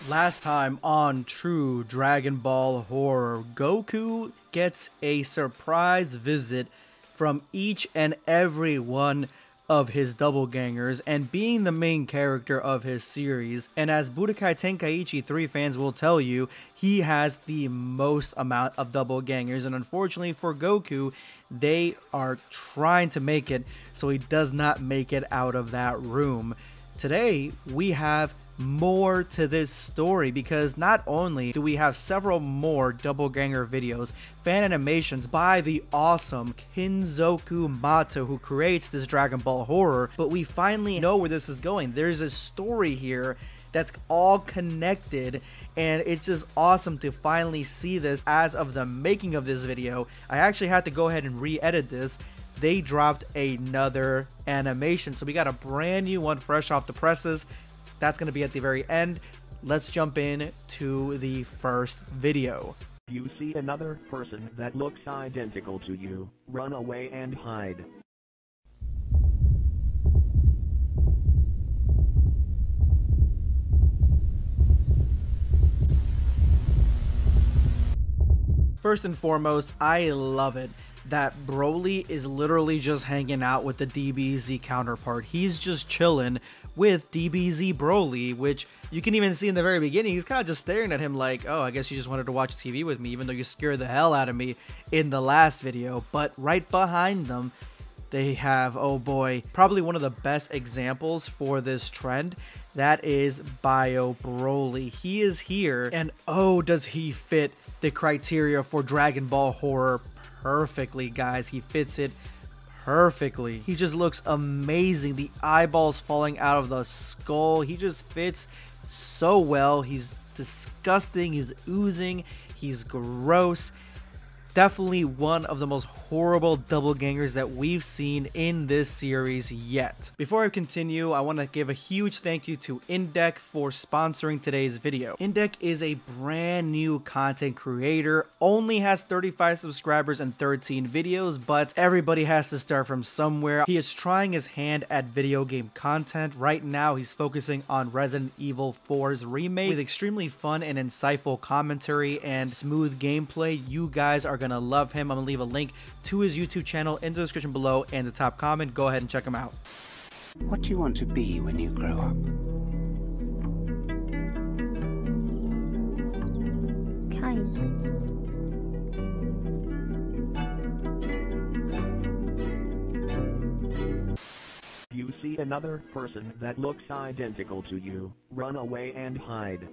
Last time on True Dragon Ball Horror, Goku gets a surprise visit from each and every one of his doppelgangers, and being the main character of his series, and as Budokai Tenkaichi 3 fans will tell you, he has the most amount of doppelgangers, and unfortunately for Goku, they are trying to make it so he does not make it out of that room. Today, we have more to this story because not only do we have several more doppelganger videos, fan animations by the awesome Kinzoku Mato who creates this Dragon Ball Horror, but we finally know where this is going. There's a story here that's all connected, and it's just awesome to finally see this as of the making of this video. I actually had to go ahead and re-edit this. They dropped another animation, so we got a brand new one fresh off the presses. That's going to be at the very end. Let's jump in to the first video. You see another person that looks identical to you, run away and hide. First and foremost, I love it that Broly is literally just hanging out with the DBZ counterpart. He's just chilling with DBZ Broly, which you can even see in the very beginning. He's kind of just staring at him like, oh, I guess you just wanted to watch TV with me, even though you scared the hell out of me in the last video. But right behind them, they have, oh boy, probably one of the best examples for this trend. That is Bio Broly. He is here, and oh, does he fit the criteria for Dragon Ball Horror perfectly, guys. He fits it perfectly. He just looks amazing. The eyeballs falling out of the skull. He just fits so well. He's disgusting. He's oozing. He's gross. Definitely one of the most horrible doppelgangers that we've seen in this series yet. Before I continue, I want to give a huge thank you to Indec for sponsoring today's video. Indec is a brand new content creator, only has 35 subscribers and 13 videos, but everybody has to start from somewhere. He is trying his hand at video game content. Right now, he's focusing on Resident Evil 4's remake with extremely fun and insightful commentary and smooth gameplay. You guys are gonna love him. I'm gonna leave a link to his YouTube channel in the description below and the top comment. Go ahead and check him out. What do you want to be when you grow up? Kind. You see another person that looks identical to you, run away and hide.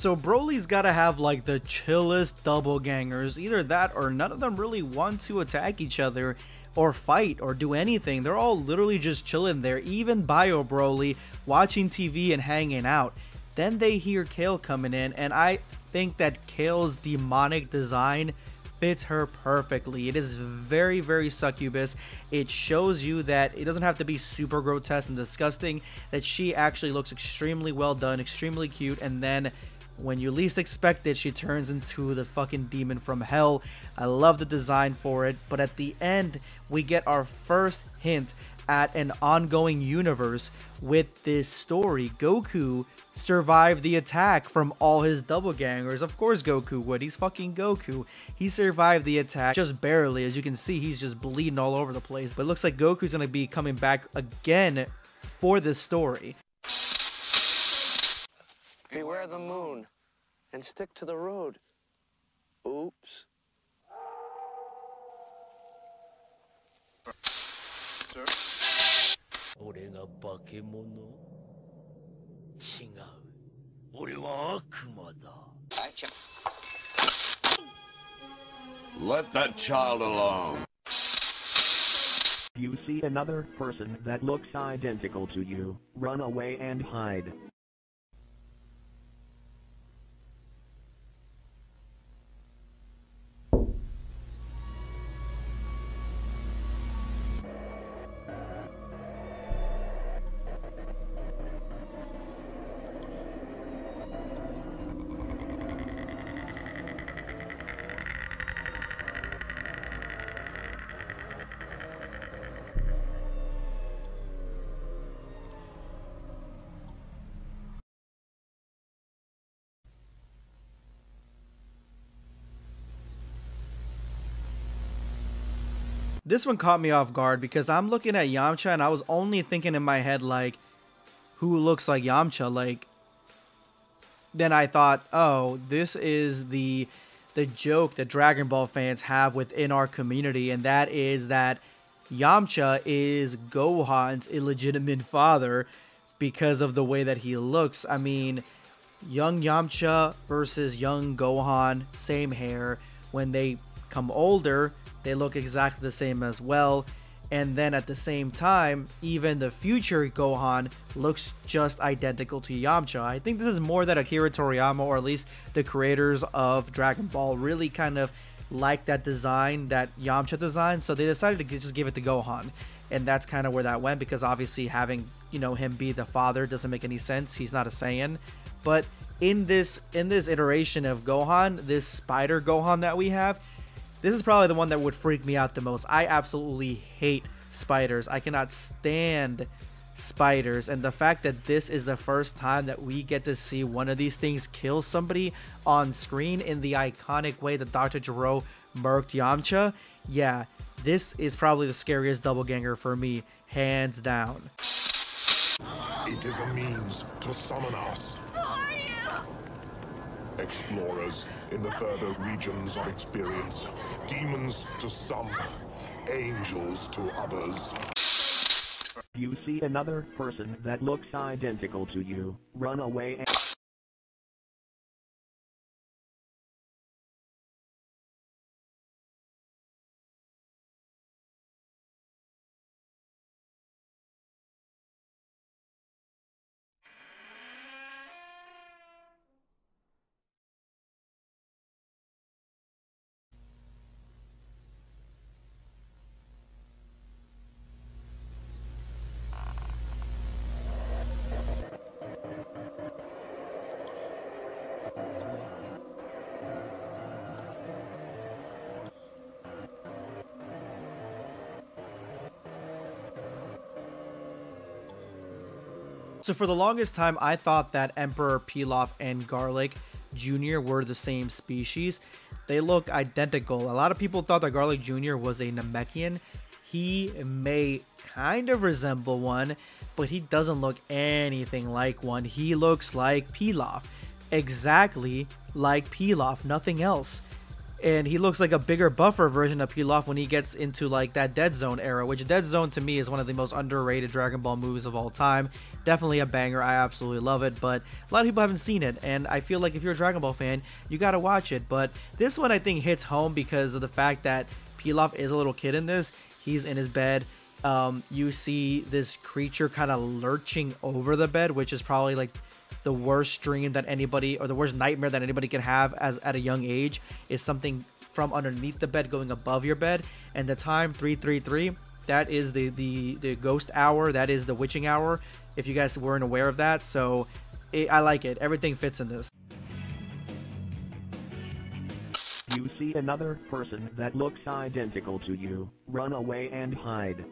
So Broly's gotta have like the chillest doppelgangers. Either that or none of them really want to attack each other or fight or do anything. They're all literally just chilling there. Even Bio Broly watching TV and hanging out. Then they hear Kale coming in, and I think that Kale's demonic design fits her perfectly. It is very, very succubus. It shows you that it doesn't have to be super grotesque and disgusting, that she actually looks extremely well done, extremely cute, and then when you least expect it, she turns into the fucking demon from hell. I love the design for it, but at the end, we get our first hint at an ongoing universe with this story. Goku survived the attack from all his doppelgangers. Of course Goku would. He's fucking Goku. He survived the attack just barely. As you can see, he's just bleeding all over the place. But it looks like Goku's gonna be coming back again for this story. Beware the moon and stick to the road. Oops. Sir? 俺が化け物？違う。俺は悪魔だ。Gotcha. Let that child alone. You see another person that looks identical to you, run away and hide. This one caught me off guard because I'm looking at Yamcha and I was only thinking in my head, like, who looks like Yamcha? Like, then I thought, oh, this is the joke that Dragon Ball fans have within our community, and that is that Yamcha is Gohan's illegitimate father because of the way that he looks. I mean, young Yamcha versus young Gohan, same hair. When they come older, they look exactly the same as well. And then at the same time, even the future Gohan looks just identical to Yamcha. I think this is more that Akira Toriyama, or at least the creators of Dragon Ball, really kind of like that design, that Yamcha design. So they decided to just give it to Gohan. And that's kind of where that went, because obviously having, you know, him be the father doesn't make any sense. He's not a Saiyan. But in this iteration of Gohan, this spider Gohan that we have, this is probably the one that would freak me out the most. I absolutely hate spiders. I cannot stand spiders. And the fact that this is the first time that we get to see one of these things kill somebody on screen in the iconic way that Dr. Gero murked Yamcha, yeah, this is probably the scariest doppelganger for me, hands down. It is a means to summon us. Explorers in the further regions of experience. Demons to some, angels to others. You see another person that looks identical to you, run away and... So for the longest time, I thought that Emperor Pilaf and Garlic Jr. were the same species. They look identical. A lot of people thought that Garlic Jr. was a Namekian. He may kind of resemble one, but he doesn't look anything like one. He looks like Pilaf. Exactly like Pilaf, nothing else. And he looks like a bigger, buffer version of Pilaf when he gets into like that Dead Zone era, which Dead Zone to me is one of the most underrated Dragon Ball movies of all time. Definitely a banger. I absolutely love it, but a lot of people haven't seen it, and I feel like if you're a Dragon Ball fan, you gotta watch it. But this one I think hits home because of the fact that Pilaf is a little kid in this. He's in his bed. You see this creature kind of lurching over the bed, which is probably like the worst dream that anybody, or the worst nightmare that anybody can have as at a young age, is something from underneath the bed going above your bed. And the time 333, that is the ghost hour, that is the witching hour, if you guys weren't aware of that. So I like it. Everything fits in this. You see another person that looks identical to you, run away and hide.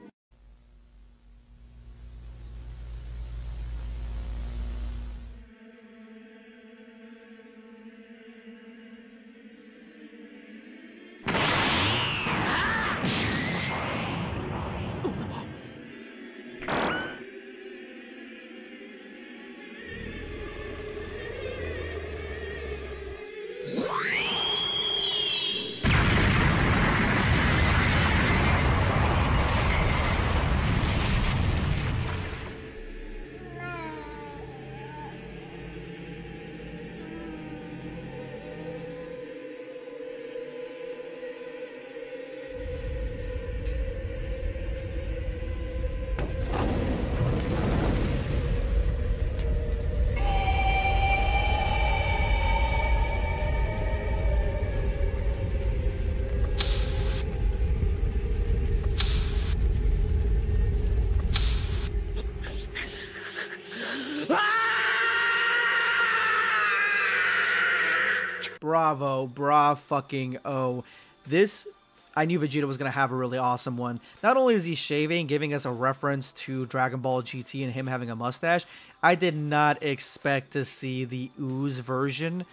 Bravo, fucking oh. This, I knew Vegeta was going to have a really awesome one. Not only is he shaving, giving us a reference to Dragon Ball GT and him having a mustache, I did not expect to see the ooze version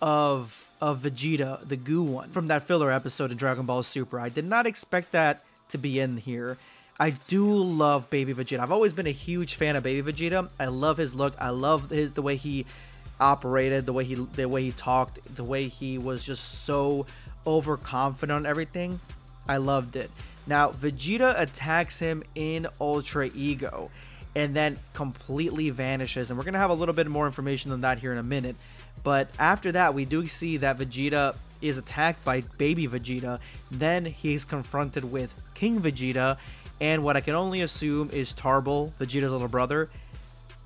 of Vegeta, the goo one, from that filler episode in Dragon Ball Super. I did not expect that to be in here. I do love Baby Vegeta. I've always been a huge fan of Baby Vegeta. I love his look. I love the way he operated, the way he talked, the way he was just so overconfident on everything. I loved it. Now, Vegeta attacks him in Ultra Ego and then completely vanishes. And we're going to have a little bit more information on that here in a minute. But after that, we do see that Vegeta is attacked by Baby Vegeta. Then he's confronted with King Vegeta and what I can only assume is Tarble, Vegeta's little brother.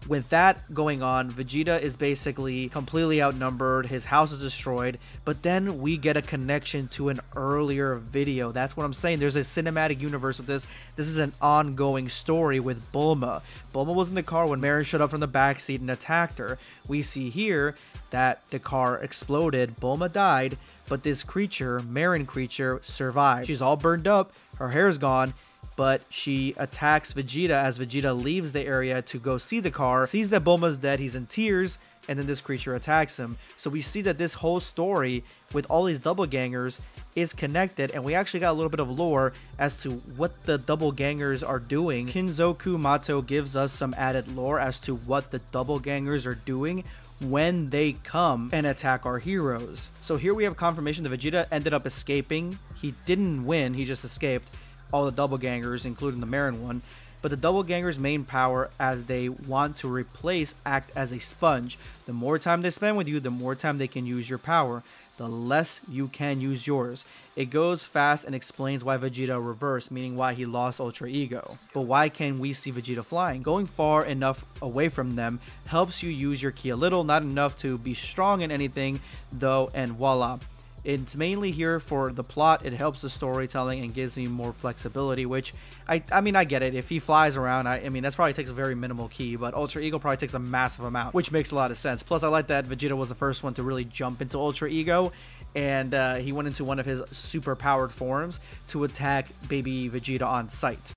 With that going on, Vegeta is basically completely outnumbered, his house is destroyed, but then we get a connection to an earlier video. That's what I'm saying. There's a cinematic universe with this. This is an ongoing story with Bulma. Bulma was in the car when Marin showed up from the backseat and attacked her. We see here that the car exploded, Bulma died, but this creature, Marin creature, survived. She's all burned up, her hair's gone, but she attacks Vegeta as Vegeta leaves the area to go see the car, sees that Bulma's dead, he's in tears, and then this creature attacks him. So we see that this whole story with all these doppelgangers is connected, and we actually got a little bit of lore as to what the doppelgangers are doing. Kinzoku Mato gives us some added lore as to what the doppelgangers are doing when they come and attack our heroes. So here we have confirmation that Vegeta ended up escaping. He didn't win, he just escaped all the doppelgangers, including the Marin one. But the doppelgangers' main power, as they want to replace, act as a sponge. The more time they spend with you, the more time they can use your power, the less you can use yours. It goes fast and explains why Vegeta reversed, meaning why he lost Ultra Ego. But why can we see Vegeta flying? Going far enough away from them helps you use your ki a little, not enough to be strong in anything though, and voila. It's mainly here for the plot. It helps the storytelling and gives me more flexibility, which I mean, I get it. If he flies around, I mean, that's probably takes a very minimal ki, but Ultra Ego probably takes a massive amount, which makes a lot of sense. Plus, I like that Vegeta was the first one to really jump into Ultra Ego, and he went into one of his super powered forms to attack Baby Vegeta on sight.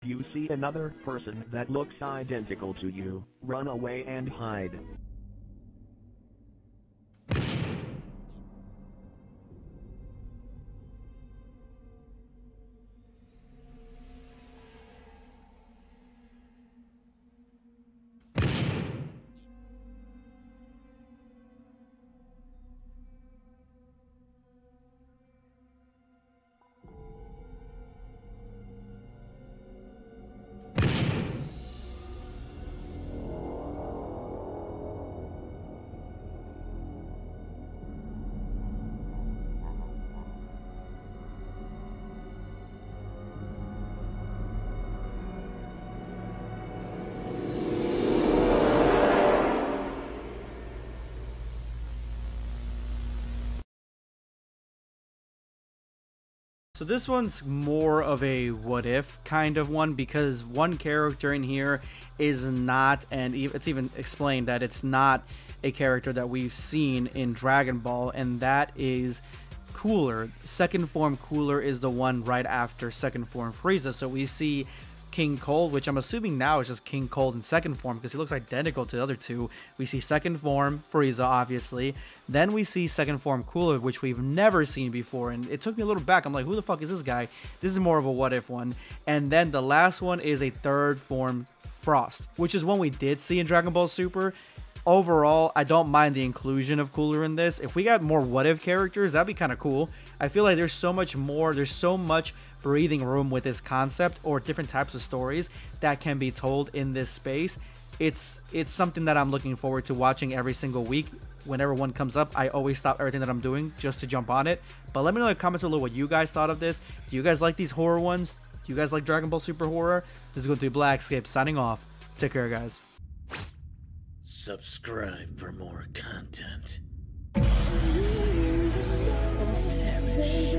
You see another person that looks identical to you, run away and hide. So this one's more of a what if kind of one, because one character in here is not, and it's even explained that it's not a character that we've seen in Dragon Ball, and that is Cooler. Second form Cooler is the one right after second form Frieza. So we see King Cold, which I'm assuming now is just King Cold in second form because he looks identical to the other two. We see second form Frieza, obviously. Then we see second form Cooler, which we've never seen before. And it took me a little back. I'm like, who the fuck is this guy? This is more of a what if one. And then the last one is a third form Frost, which is one we did see in Dragon Ball Super. Overall, I don't mind the inclusion of Cooler in this. If we got more what if characters, that'd be kind of cool. I feel like there's so much more, there's so much breathing room with this concept or different types of stories that can be told in this space. It's something that I'm looking forward to watching every single week. Whenever one comes up, I always stop everything that I'm doing just to jump on it. But let me know in the comments below what you guys thought of this. Do you guys like these horror ones? Do you guys like Dragon Ball Super Horror? This is going to be Blackscape signing off. Take care, guys. Subscribe for more content. Or perish.